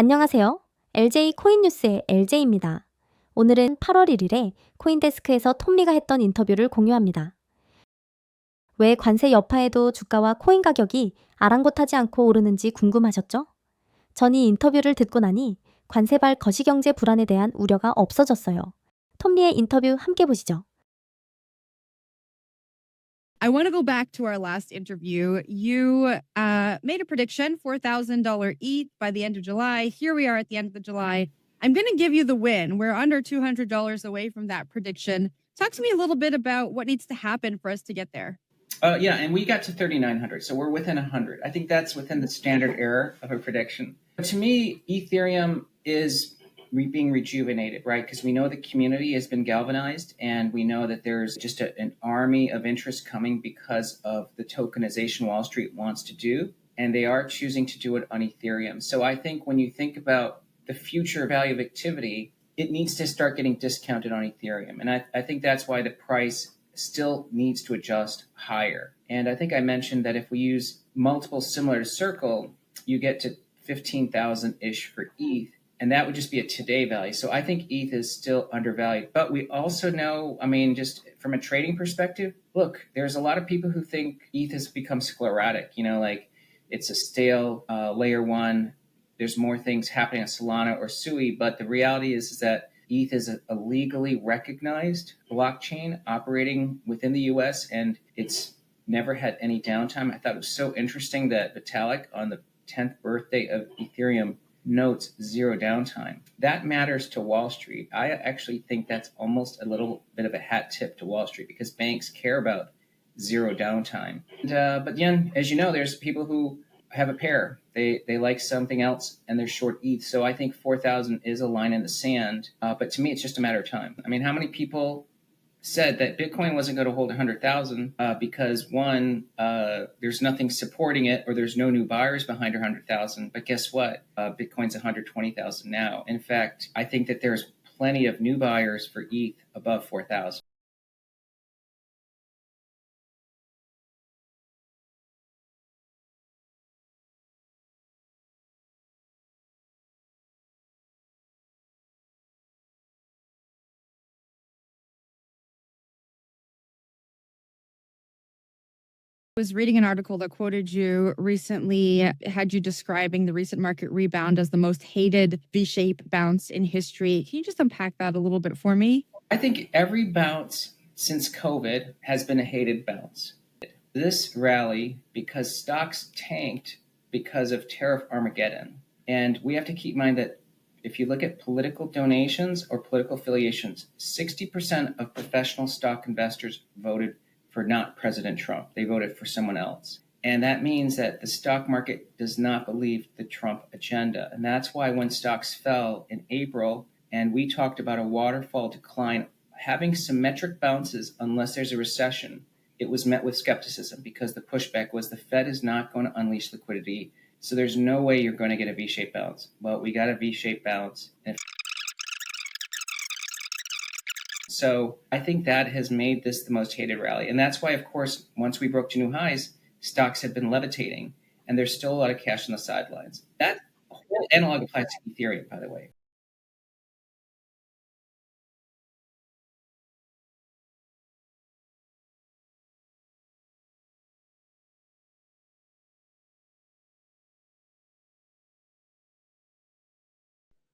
안녕하세요. LJ 코인뉴스의 LJ입니다. 오늘은 8월 1일에 코인데스크에서 톰리가 했던 인터뷰를 공유합니다. 왜 관세 여파에도 주가와 코인 가격이 아랑곳하지 않고 오르는지 궁금하셨죠? 전 이 인터뷰를 듣고 나니 관세발 거시경제 불안에 대한 우려가 없어졌어요. 톰리의 인터뷰 함께 보시죠. I want to go back to our last interview. You made a prediction, $4,000 ETH by the end of July. Here we are at the end of the July. I'm going to give you the win. We're under $200 away from that prediction. Talk to me a little bit about what needs to happen for us to get there. Yeah, and we got to 3,900, so we're within 100. I think that's within the standard error of a prediction. To me, Ethereum is being rejuvenated, right? Because we know the community has been galvanized, and we know that there's just an army of interest coming because of the tokenization Wall Street wants to do, and they are choosing to do it on Ethereum. So I think when you think about the future value of activity, it needs to start getting discounted on Ethereum. And I think that's why the price still needs to adjust higher. And I think I mentioned that if we use multiples similar to Circle, you get to 15,000-ish for ETH. And that would just be a today value. So I think ETH is still undervalued. But we also know, I mean, just from a trading perspective, look, there's a lot of people who think ETH has become sclerotic, like it's a stale layer one. There's more things happening on Solana or Sui. But the reality is that ETH is a legally recognized blockchain operating within the US, and it's never had any downtime. I thought it was so interesting that Vitalik on the 10th birthday of Ethereum notes zero downtime. That matters to Wall Street. I actually think that's almost a little bit of a hat tip to Wall Street because banks care about zero downtime. But again, as you know, there's people who have a pair. They like something else and they're short ETH. So I think 4,000 is a line in the sand. But to me, it's just a matter of time. I mean, how many people said that Bitcoin wasn't going to hold 100,000 because one, there's nothing supporting it, or there's no new buyers behind 100,000. But guess what? Bitcoin's 120,000 now. In fact, I think that there's plenty of new buyers for ETH above 4,000. Was reading an article that quoted you recently, had you describing the recent market rebound as the most hated V-shaped bounce in history. Can you just unpack that a little bit for me? I think every bounce since COVID has been a hated bounce. This rally, because stocks tanked because of tariff Armageddon. And we have to keep in mind that if you look at political donations or political affiliations, 60% of professional stock investors voted for not President Trump. They voted for someone else. And that means that the stock market does not believe the Trump agenda. And that's why when stocks fell in April and we talked about a waterfall decline, having symmetric bounces unless there's a recession, it was met with skepticism because the pushback was the Fed is not going to unleash liquidity. So there's no way you're going to get a V-shaped bounce. Well, we got a V-shaped bounce. So I think that has made this the most hated rally. And that's why, of course, once we broke to new highs, stocks have been levitating, and there's still a lot of cash on the sidelines. That whole analog applies to Ethereum, by the way.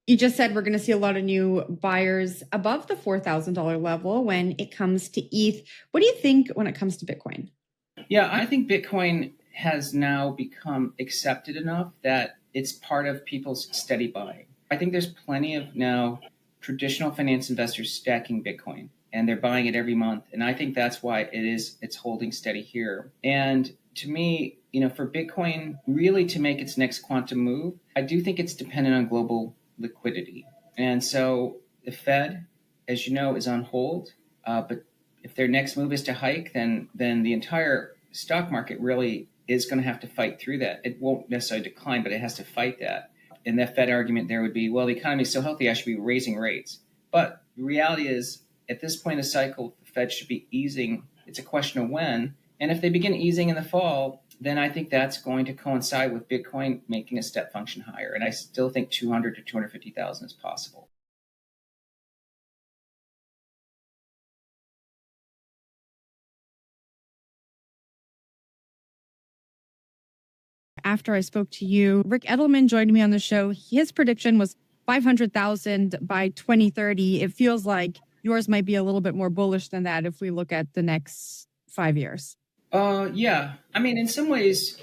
You just said we're going to see a lot of new buyers above the $4,000 level when it comes to ETH. What do you think when it comes to Bitcoin? Yeah, I think Bitcoin has now become accepted enough that it's part of people's steady buying. I think there's plenty of now traditional finance investors stacking Bitcoin, and they're buying it every month. And I think that's why it's holding steady here. And to me, for Bitcoin really to make its next quantum move, I do think it's dependent on global liquidity. And so the Fed, as you know, is on hold. But if their next move is to hike, then the entire stock market really is going to have to fight through that. It won't necessarily decline, but it has to fight that. And the Fed argument there would be, well, the economy is so healthy, I should be raising rates. But the reality is, at this point in the cycle, the Fed should be easing. It's a question of when. And if they begin easing in the fall, then I think that's going to coincide with Bitcoin making a step function higher. And I still think 200 to 250,000 is possible. After I spoke to you, Rick Edelman joined me on the show. His prediction was 500,000 by 2030. It feels like yours might be a little bit more bullish than that if we look at the next 5 years. Yeah. I mean, in some ways,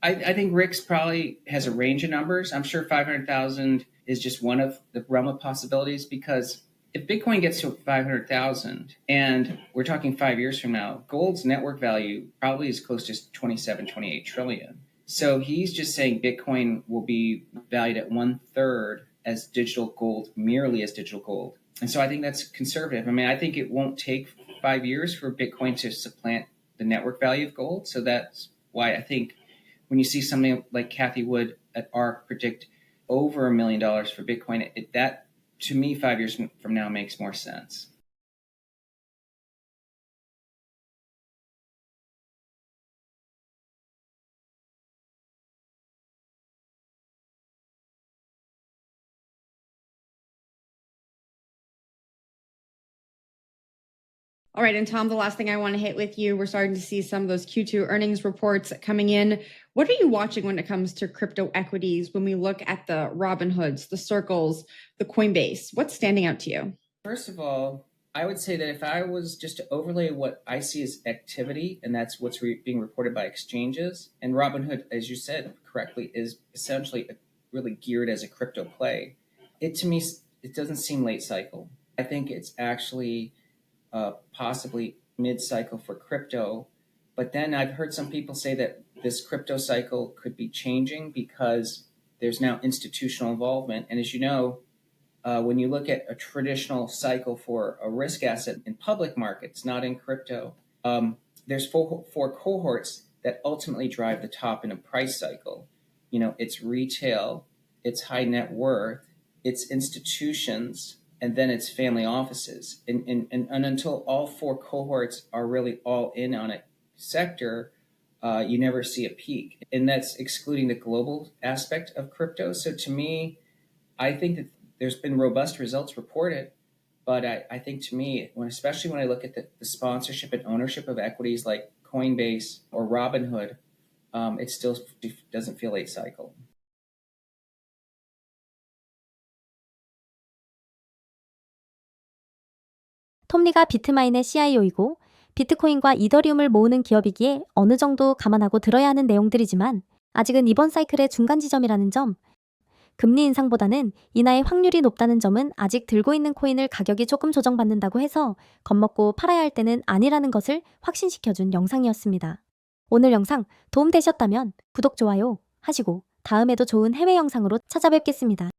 I think Rick's probably has a range of numbers. I'm sure 500,000 is just one of the realm of possibilities, because if Bitcoin gets to 500,000 and we're talking 5 years from now, gold's network value probably is close to 27, 28 trillion. So he's just saying Bitcoin will be valued at 1/3 as digital gold, merely as digital gold. And so I think that's conservative. I mean, I think it won't take 5 years for Bitcoin to supplant the network value of gold. So that's why I think when you see somebody like Cathie Wood at ARK predict over $1 million for Bitcoin, that to me 5 years from now makes more sense. All right. And Tom, the last thing I want to hit with you, we're starting to see some of those Q2 earnings reports coming in. What are you watching when it comes to crypto equities when we look at the Robinhoods, the Circles, the Coinbase? What's standing out to you? First of all, I would say that if I was just to overlay what I see as activity, and that's what's being reported by exchanges, and Robinhood, as you said correctly, is essentially really geared as a crypto play. To me, it doesn't seem late cycle. I think it's actually possibly mid-cycle for crypto. But then I've heard some people say that this crypto cycle could be changing because there's now institutional involvement. And as you know, when you look at a traditional cycle for a risk asset in public markets, not in crypto, there's four cohorts that ultimately drive the top in a price cycle. You know, it's retail, it's high net worth, it's institutions, and then it's family offices. And until all four cohorts are really all in on a sector, you never see a peak. And that's excluding the global aspect of crypto. So to me, I think that there's been robust results reported, but I think to me, especially when I look at the sponsorship and ownership of equities like Coinbase or Robinhood, it still doesn't feel late cycle. 톰리가 비트마인의 CIO이고 비트코인과 이더리움을 모으는 기업이기에 어느 정도 감안하고 들어야 하는 내용들이지만 아직은 이번 사이클의 중간 지점이라는 점, 금리 인상보다는 인하의 확률이 높다는 점은 아직 들고 있는 코인을 가격이 조금 조정받는다고 해서 겁먹고 팔아야 할 때는 아니라는 것을 확신시켜준 영상이었습니다. 오늘 영상 도움되셨다면 구독, 좋아요 하시고 다음에도 좋은 해외 영상으로 찾아뵙겠습니다.